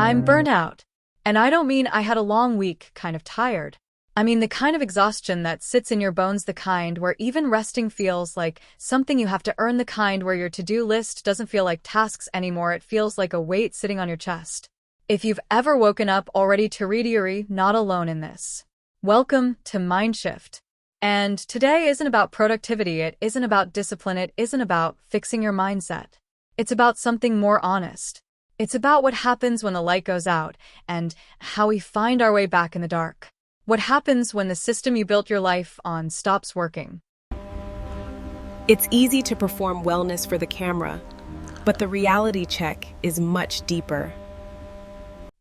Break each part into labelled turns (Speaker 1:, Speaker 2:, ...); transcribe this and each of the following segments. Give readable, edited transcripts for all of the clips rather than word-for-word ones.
Speaker 1: I'm burnt out. And I don't mean I had a long week, kind of tired. I mean the kind of exhaustion that sits in your bones, the kind where even resting feels like something you have to earn, the kind where your to-do list doesn't feel like tasks anymore, it feels like a weight sitting on your chest. If you've ever woken up already to not alone in this. Welcome to MindShift. And today isn't about productivity, it isn't about discipline, it isn't about fixing your mindset. It's about something more honest. It's about what happens when the light goes out and how we find our way back in the dark. What happens when the system you built your life on stops working?
Speaker 2: It's easy to perform wellness for the camera, but the reality check is much deeper.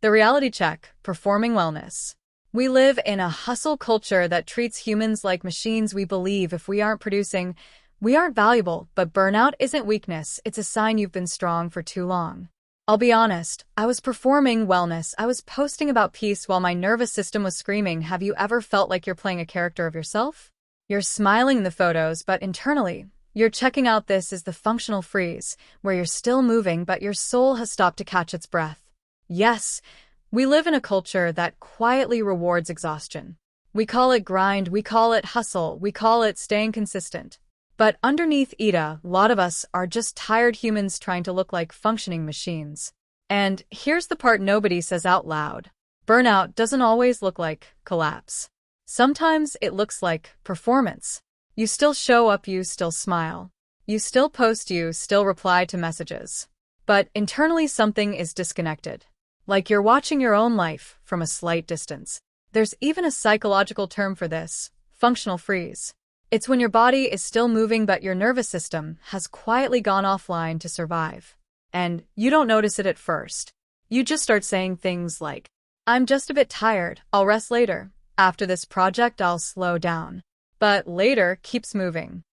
Speaker 1: The reality check, performing wellness. We live in a hustle culture that treats humans like machines. We believe if we aren't producing, we aren't valuable, but burnout isn't weakness, it's a sign you've been strong for too long. I'll be honest, I was performing wellness. I was posting about peace while my nervous system was screaming. Have you ever felt like you're playing a character of yourself? You're smiling in the photos, but internally, you're checking out. This is the functional freeze, where you're still moving, but your soul has stopped to catch its breath. Yes, we live in a culture that quietly rewards exhaustion. We call it grind, we call it hustle, we call it staying consistent. But underneath it, a lot of us are just tired humans trying to look like functioning machines. And here's the part nobody says out loud. Burnout doesn't always look like collapse. Sometimes it looks like performance. You still show up, you still smile. You still post, you still reply to messages. But internally something is disconnected. Like you're watching your own life from a slight distance. There's even a psychological term for this, functional freeze. It's when your body is still moving but your nervous system has quietly gone offline to survive. And you don't notice it at first. You just start saying things like, I'm just a bit tired, I'll rest later. After this project, I'll slow down. But later keeps moving.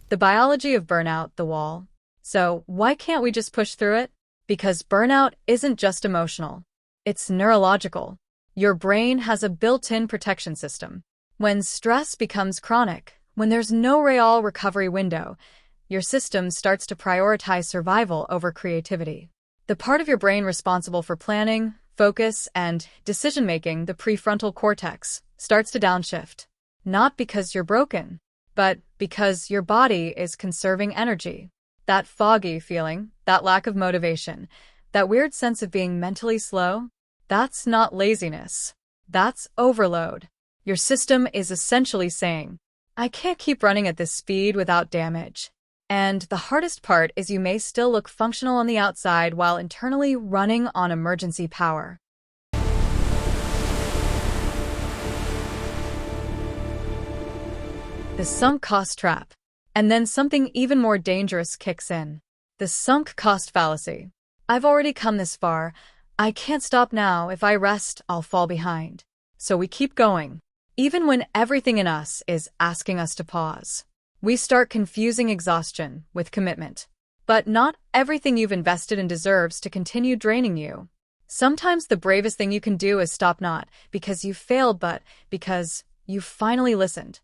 Speaker 1: The biology of burnout, the wall. So why can't we just push through it? Because burnout isn't just emotional. It's neurological. Your brain has a built-in protection system. When stress becomes chronic, when there's no real recovery window, your system starts to prioritize survival over creativity. The part of your brain responsible for planning, focus, and decision-making, the prefrontal cortex, starts to downshift. Not because you're broken, but because your body is conserving energy. That foggy feeling, that lack of motivation, that weird sense of being mentally slow, that's not laziness. That's overload. Your system is essentially saying, I can't keep running at this speed without damage. And the hardest part is you may still look functional on the outside while internally running on emergency power. The sunk cost trap. And then something even more dangerous kicks in. The sunk cost fallacy. I've already come this far. I can't stop now. If I rest, I'll fall behind. So we keep going. Even when everything in us is asking us to pause. We start confusing exhaustion with commitment. But not everything you've invested in deserves to continue draining you. Sometimes the bravest thing you can do is stop, not because you failed, but because you finally listened.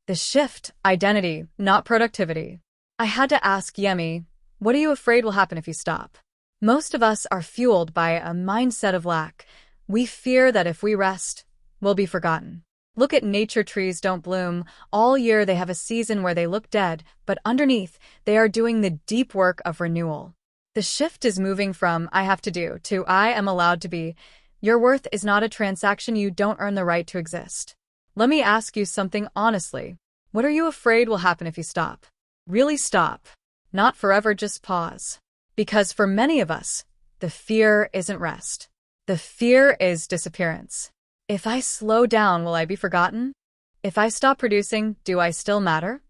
Speaker 1: The shift, identity, not productivity. I had to ask Yemi, what are you afraid will happen if you stop? Most of us are fueled by a mindset of lack. We fear that if we rest, we'll be forgotten. Look at nature, trees don't bloom all year. They have a season where they look dead, but underneath, they are doing the deep work of renewal. The shift is moving from I have to do to I am allowed to be. Your worth is not a transaction. You don't earn the right to exist. Let me ask you something honestly. What are you afraid will happen if you stop? Really stop. Not forever, just pause. Because for many of us, the fear isn't rest. The fear is disappearance. If I slow down, will I be forgotten? If I stop producing, do I still matter?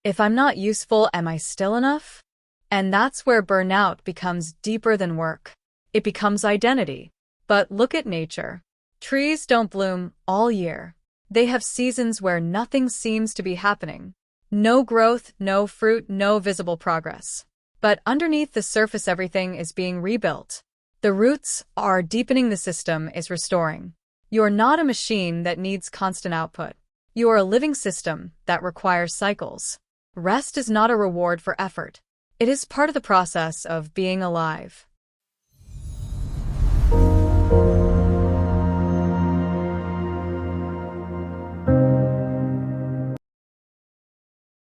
Speaker 1: If I'm not useful, am I still enough? And that's where burnout becomes deeper than work. It becomes identity. But look at nature. Trees don't bloom all year. They have seasons where nothing seems to be happening. No growth, no fruit, no visible progress. But underneath the surface, everything is being rebuilt. The roots are deepening, the system is restoring. You're not a machine that needs constant output. You are a living system that requires cycles. Rest is not a reward for effort. It is part of the process of being alive.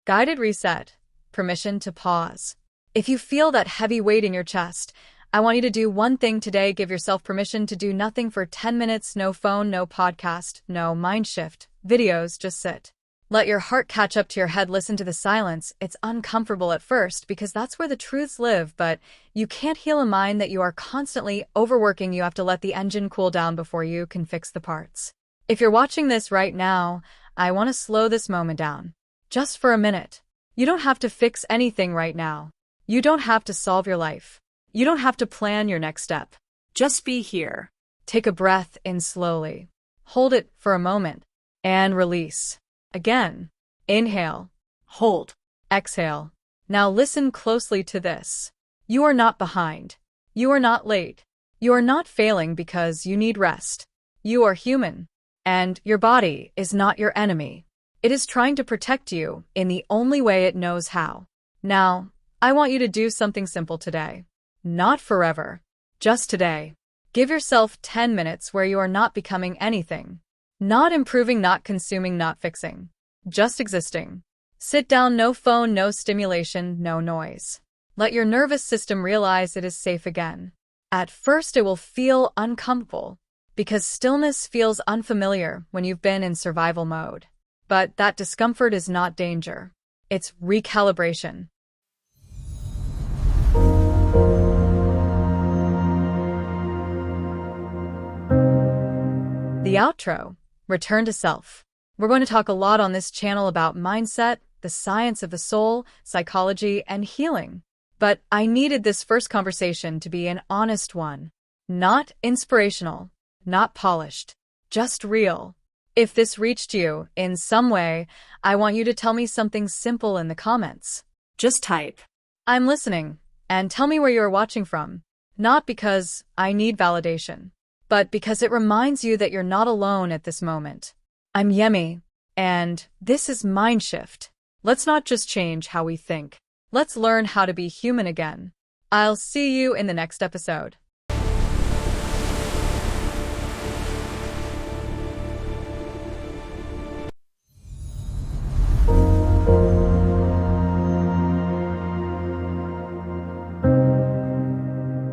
Speaker 1: Guided reset. Permission to pause. If you feel that heavy weight in your chest, I want you to do one thing today. Give yourself permission to do nothing for 10 minutes. No phone, no podcast, no MindShift videos. Just sit. Let your heart catch up to your head. Listen to the silence. It's uncomfortable at first because that's where the truths live, but you can't heal a mind that you are constantly overworking. You have to let the engine cool down before you can fix the parts. If you're watching this right now, I want to slow this moment down. Just for a minute. You don't have to fix anything right now. You don't have to solve your life. You don't have to plan your next step. Just be here. Take a breath in slowly. Hold it for a moment. And release. Again. Inhale. Hold. Exhale. Now listen closely to this. You are not behind. You are not late. You are not failing because you need rest. You are human. And your body is not your enemy. It is trying to protect you in the only way it knows how. Now, I want you to do something simple today. Not forever. Just today. Give yourself 10 minutes where you are not becoming anything. Not improving, not consuming, not fixing. Just existing. Sit down, no phone, no stimulation, no noise. Let your nervous system realize it is safe again. At first it will feel uncomfortable, because stillness feels unfamiliar when you've been in survival mode. But that discomfort is not danger. It's recalibration. The outro. Return to self. We're going to talk a lot on this channel about mindset, the science of the soul, psychology, and healing. But I needed this first conversation to be an honest one. Not inspirational, not polished, just real. If this reached you in some way, I want you to tell me something simple in the comments. Just type, "I'm listening," and tell me where you are watching from. Not because I need validation, but because it reminds you that you're not alone at this moment. I'm Yemi, and this is MindShift. Let's not just change how we think. Let's learn how to be human again. I'll see you in the next episode.